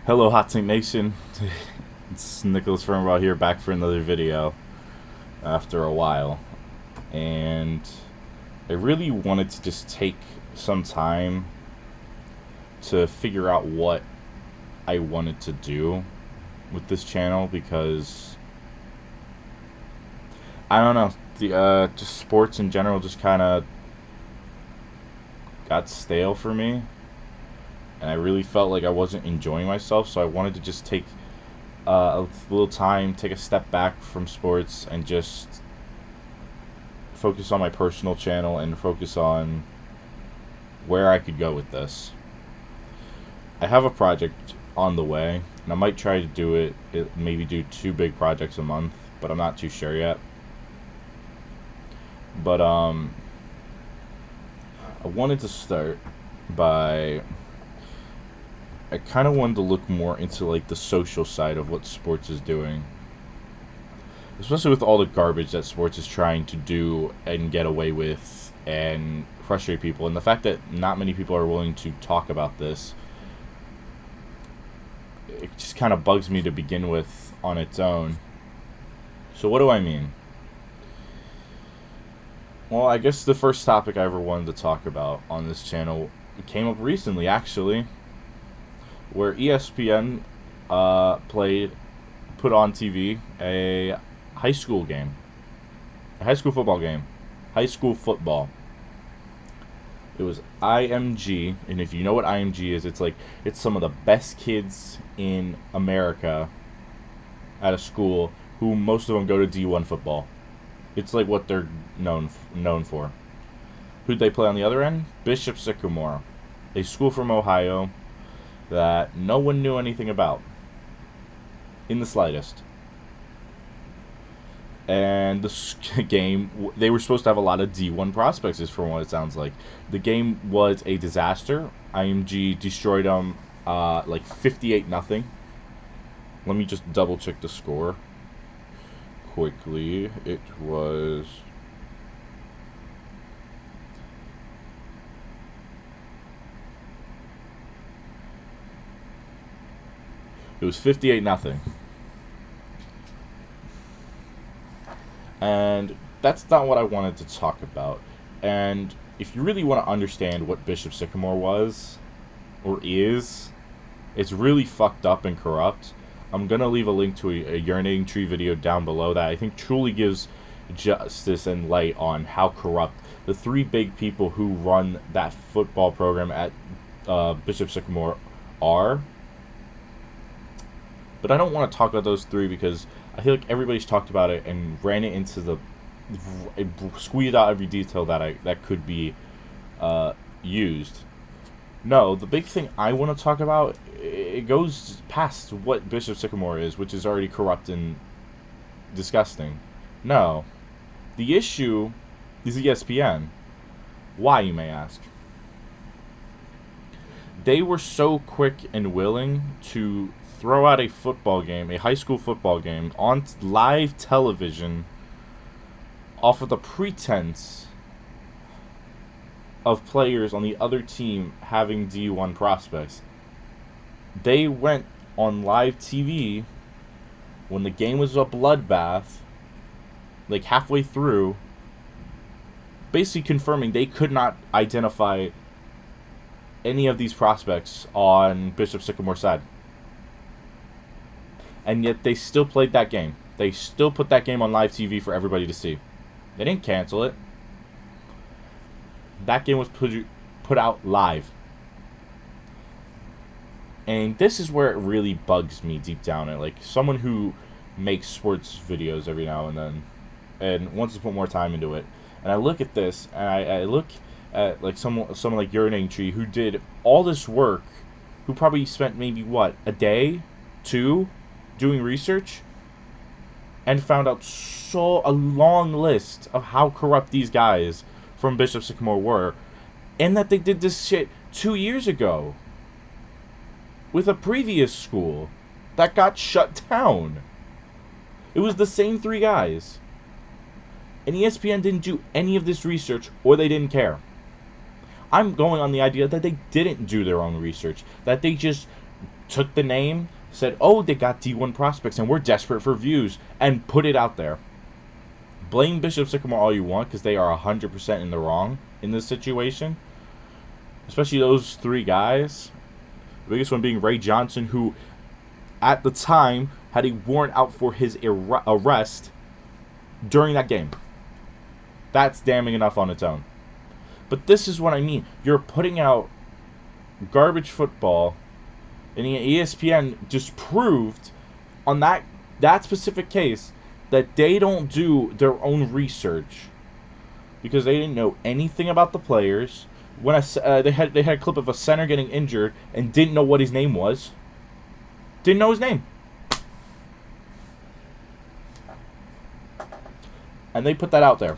Hello, Hot Tank Nation. It's Nicholas Ferns here, back for another video after a while. And I really wanted to just take some time to figure out what I wanted to do with this channel, because I don't know, the just sports in general just kind of got stale for me, and I really felt like I wasn't enjoying myself. So I wanted to just take a little time, take a step back from sports, and just focus on my personal channel and focus on where I could go with this. I have a project on the way, and I might try to do it maybe do 2 big projects a month, but I'm not too sure yet. But I wanted to start by, I kind of wanted to look more into like the social side of what sports is doing, especially with all the garbage that sports is trying to do and get away with and frustrate people, and the fact that not many people are willing to talk about this. It just kind of bugs me to begin with on its own. So what do I mean? Well, I guess the first topic I ever wanted to talk about on this channel came up recently, actually, where ESPN put on TV a high school game, a high school football game, high school football. It was IMG, and if you know what IMG is, it's some of the best kids in America at a school, who most of them go to D1 football. It's like what they're known for. Who'd they play on the other end? Bishop Sycamore, a school from Ohio that no one knew anything about in the slightest. And the game, they were supposed to have a lot of D1 prospects, is from what it sounds like. The game was a disaster. IMG destroyed them like 58-0. Let me just double check the score quickly. It was 58-0. And that's not what I wanted to talk about. And if you really want to understand what Bishop Sycamore was, or is, it's really fucked up and corrupt. I'm going to leave a link to a urinating tree video down below that I think truly gives justice and light on how corrupt the 3 big people who run that football program at Bishop Sycamore are. But I don't want to talk about those 3 because I feel like everybody's talked about it and ran it into squeezed out every detail that could be used. No, the big thing I want to talk about, it goes past what Bishop Sycamore is, which is already corrupt and disgusting. No, the issue is ESPN. Why, you may ask? They were so quick and willing to throw out a football game, a high school football game, on live television off of the pretense of players on the other team having D1 prospects. They went on live TV when the game was a bloodbath, like halfway through, basically confirming they could not identify any of these prospects on Bishop Sycamore's side. And yet they still played that game. They still put that game on live TV for everybody to see. They didn't cancel it. That game was put out live. And this is where it really bugs me deep down. And like someone who makes sports videos every now and then and wants to put more time into it. And I look at this, and I look at like someone like Urinating Tree, who did all this work, who probably spent maybe a day, 2, doing research, and found out a long list of how corrupt these guys from Bishop Sycamore were, and that they did this shit 2 years ago with a previous school that got shut down. It was the same 3 guys. And ESPN didn't do any of this research, or they didn't care. I'm going on the idea that they didn't do their own research, that they just took the name, said, oh, they got D1 prospects and we're desperate for views, and put it out there. Blame Bishop Sycamore all you want, because they are 100% in the wrong in this situation. Especially those three guys. The biggest one being Ray Johnson, who at the time had a warrant out for his arrest during that game. That's damning enough on its own. But this is what I mean. You're putting out garbage football, and ESPN just proved on that specific case that they don't do their own research, because they didn't know anything about the players. When they had a clip of a center getting injured and didn't know what his name was. Didn't know his name. And they put that out there.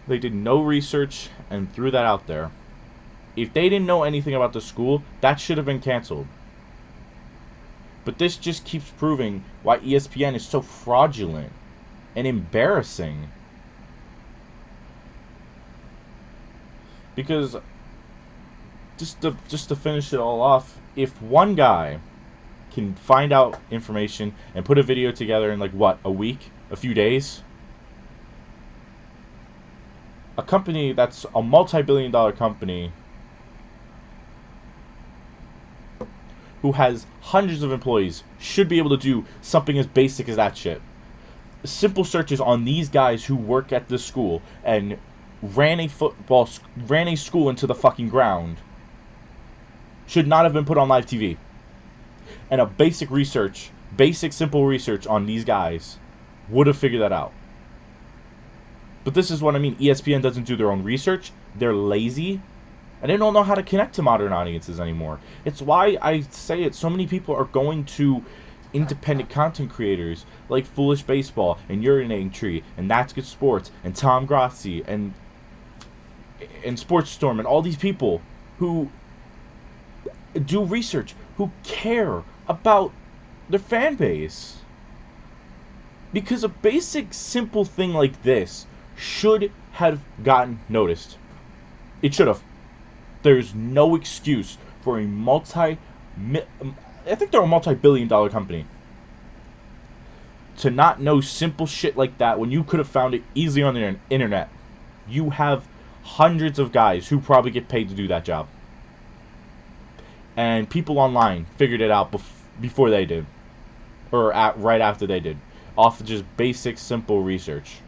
They did no research and threw that out there. If they didn't know anything about the school, that should have been canceled. But this just keeps proving why ESPN is so fraudulent and embarrassing. Because just to finish it all off, if one guy can find out information and put a video together in a week, a few days, a company that's a multi-billion-dollar company who has hundreds of employees should be able to do something as basic as that shit. Simple searches on these guys who work at this school and ran a school into the fucking ground should not have been put on live TV. And a basic simple research on these guys would have figured that out. But this is what I mean. ESPN doesn't do their own research. They're lazy. And they don't know how to connect to modern audiences anymore. It's why I say it. So many people are going to independent content creators like Foolish Baseball and Urinating Tree and That's Good Sports and Tom Grassi and Sports Storm and all these people who do research, who care about their fan base. Because a basic, simple thing like this should have gotten noticed. It should have. There's no excuse for a multi-billion-dollar company to not know simple shit like that when you could have found it easily on the internet. You have hundreds of guys who probably get paid to do that job. And people online figured it out before they did. Or right after they did. Off of just basic, simple research.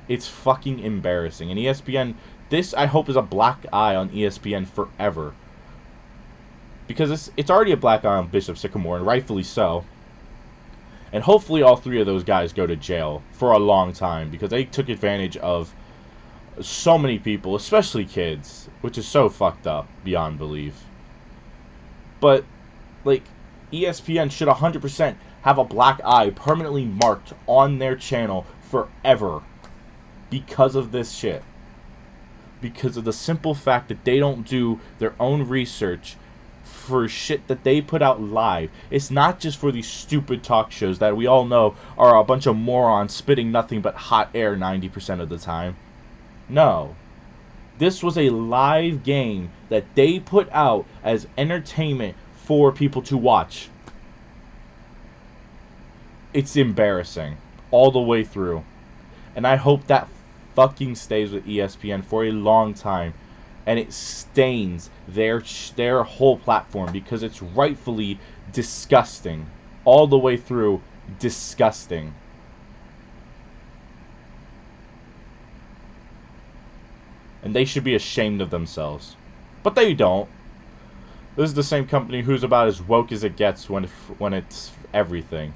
It's fucking embarrassing. And ESPN, this I hope is a black eye on ESPN forever. Because it's already a black eye on Bishop Sycamore, and rightfully so. And hopefully all three of those guys go to jail for a long time, because they took advantage of so many people, especially kids, which is so fucked up beyond belief. But, ESPN should 100% have a black eye permanently marked on their channel forever because of this shit. Because of the simple fact that they don't do their own research for shit that they put out live. It's not just for these stupid talk shows that we all know are a bunch of morons spitting nothing but hot air 90% of the time. No. This was a live game that they put out as entertainment for people to watch. It's embarrassing all the way through. And I hope that fucking stays with ESPN for a long time. And it stains their whole platform, because it's rightfully disgusting. All the way through, disgusting. And they should be ashamed of themselves. But they don't. This is the same company who's about as woke as it gets when it's everything.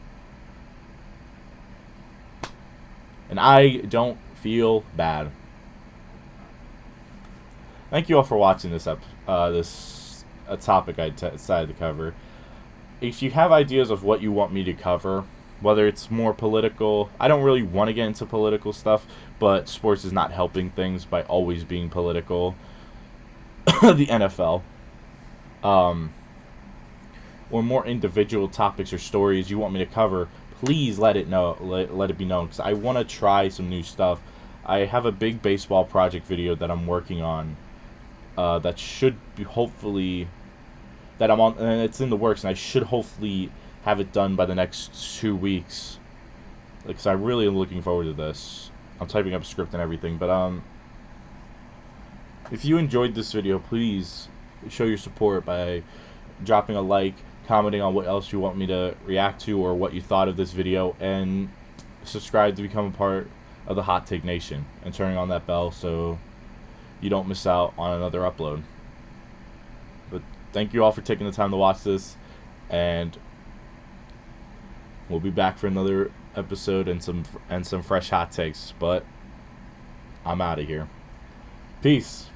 And I don't feel bad. Thank you all for watching this topic I decided to cover. If you have ideas of what you want me to cover, whether it's more political, I don't really want to get into political stuff, but sports is not helping things by always being political. The NFL. Or more individual topics or stories you want me to cover, please let it be known, because I want to try some new stuff. I have a big baseball project video that I'm working on, that should be hopefully, that I'm on, and it's in the works, and I should hopefully have it done by the next 2 weeks. Because I really am looking forward to this. I'm typing up a script and everything, but if you enjoyed this video, please show your support by dropping a like, commenting on what else you want me to react to or what you thought of this video, and subscribe to become a part of the Hot Take Nation, and turning on that bell so you don't miss out on another upload. But thank you all for taking the time to watch this, and we'll be back for another episode and some fresh hot takes. But I'm out of here. Peace.